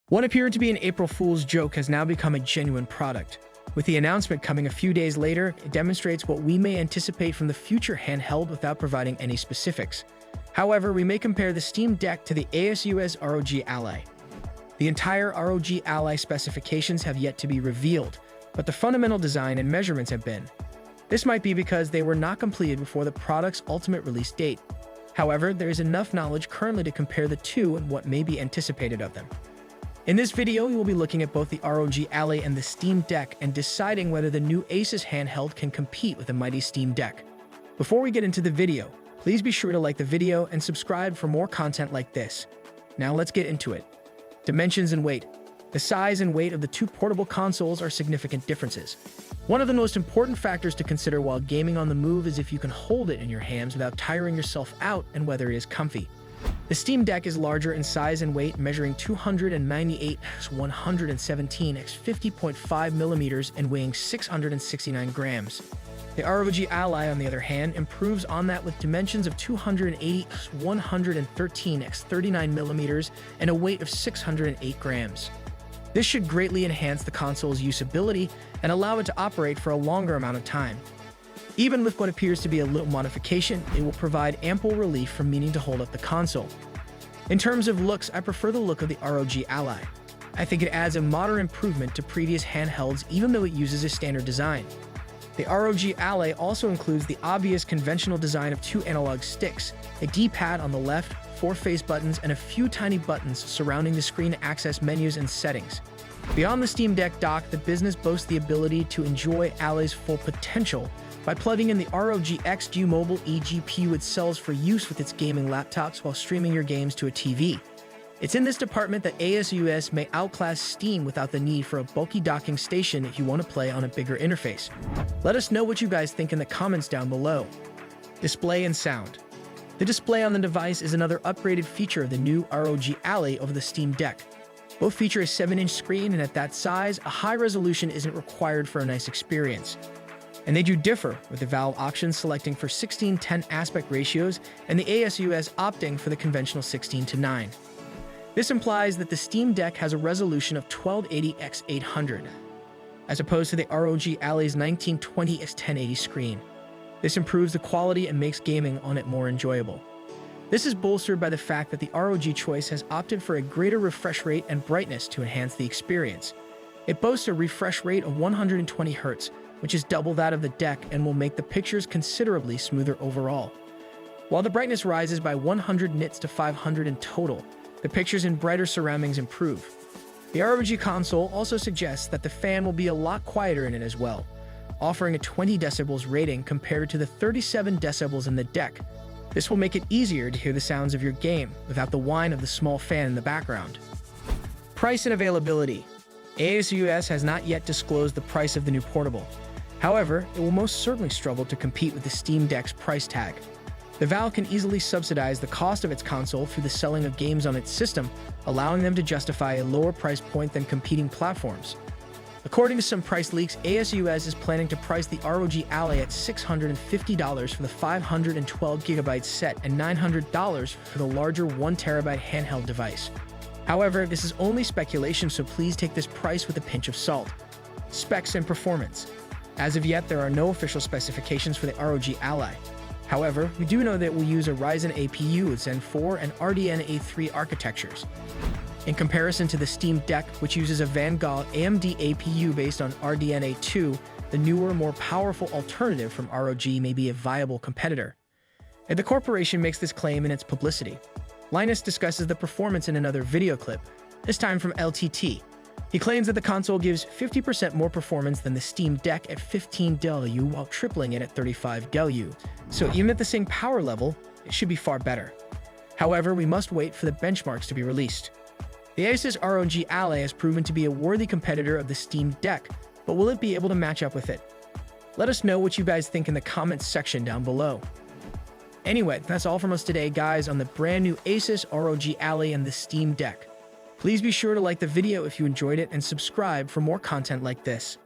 What appeared to be an April Fool's joke has now become a genuine product. With the announcement coming a few days later, it demonstrates what we may anticipate from the future handheld without providing any specifics. However, we may compare the Steam Deck to the ASUS ROG Ally. The entire ROG Ally specifications have yet to be revealed, but the fundamental design and measurements have been. This might be because they were not completed before the product's ultimate release date. However, there is enough knowledge currently to compare the two and what may be anticipated of them. In this video, we will be looking at both the ROG Ally and the Steam Deck and deciding whether the new ASUS handheld can compete with the mighty Steam Deck. Before we get into the video, please be sure to like the video and subscribe for more content like this. Now let's get into it. Dimensions and weight. The size and weight of the two portable consoles are significant differences. One of the most important factors to consider while gaming on the move is if you can hold it in your hands without tiring yourself out and whether it is comfy. The Steam Deck is larger in size and weight, measuring 298 x 117 x 50.5 millimeters and weighing 669 grams. The ROG Ally, on the other hand, improves on that with dimensions of 280 x 113 x 39 millimeters and a weight of 608 grams. This should greatly enhance the console's usability and allow it to operate for a longer amount of time. Even with what appears to be a little modification, it will provide ample relief from needing to hold up the console. In terms of looks, I prefer the look of the ROG Ally. I think it adds a modern improvement to previous handhelds even though it uses a standard design. The ROG Ally also includes the obvious conventional design of two analog sticks, a D-pad on the left, 4 face buttons, and a few tiny buttons surrounding the screen to access menus and settings. Beyond the Steam Deck dock, the business boasts the ability to enjoy Ally's full potential by plugging in the ROG XG Mobile eGPU it sells for use with its gaming laptops while streaming your games to a TV. It's in this department that ASUS may outclass Steam without the need for a bulky docking station if you want to play on a bigger interface. Let us know what you guys think in the comments down below. Display and sound. The display on the device is another upgraded feature of the new ROG Ally over the Steam Deck. Both feature a 7-inch screen, and at that size, a high resolution isn't required for a nice experience. And they do differ, with the Valve option selecting for 16:10 aspect ratios and the ASUS opting for the conventional 16:9. This implies that the Steam Deck has a resolution of 1280 x 800, as opposed to the ROG Ally's 1920 x 1080 screen. This improves the quality and makes gaming on it more enjoyable. This is bolstered by the fact that the ROG choice has opted for a greater refresh rate and brightness to enhance the experience. It boasts a refresh rate of 120 Hz, which is double that of the Deck and will make the pictures considerably smoother overall. While the brightness rises by 100 nits to 500 in total, the pictures in brighter surroundings improve. The ROG console also suggests that the fan will be a lot quieter in it as well, offering a 20 decibels rating compared to the 37 decibels in the Deck. This will make it easier to hear the sounds of your game without the whine of the small fan in the background. Price and availability. ASUS has not yet disclosed the price of the new portable. However, it will most certainly struggle to compete with the Steam Deck's price tag. The Valve can easily subsidize the cost of its console through the selling of games on its system, allowing them to justify a lower price point than competing platforms. According to some price leaks, ASUS is planning to price the ROG Ally at $650 for the 512GB set and $900 for the larger 1TB handheld device. However, this is only speculation, so please take this price with a pinch of salt. Specs and performance. As of yet, there are no official specifications for the ROG Ally. However, we do know that it will use a Ryzen APU with Zen 4 and RDNA 3 architectures. In comparison to the Steam Deck, which uses a Vanguard AMD APU based on RDNA 2, the newer, more powerful alternative from ROG may be a viable competitor. And the corporation makes this claim in its publicity. Linus discusses the performance in another video clip, this time from LTT. He claims that the console gives 50% more performance than the Steam Deck at 15W while tripling it at 35W, so even at the same power level, it should be far better. However, we must wait for the benchmarks to be released. The ASUS ROG Ally has proven to be a worthy competitor of the Steam Deck, but will it be able to match up with it? Let us know what you guys think in the comments section down below. Anyway, that's all from us today, guys, on the brand new ASUS ROG Ally and the Steam Deck. Please be sure to like the video if you enjoyed it and subscribe for more content like this.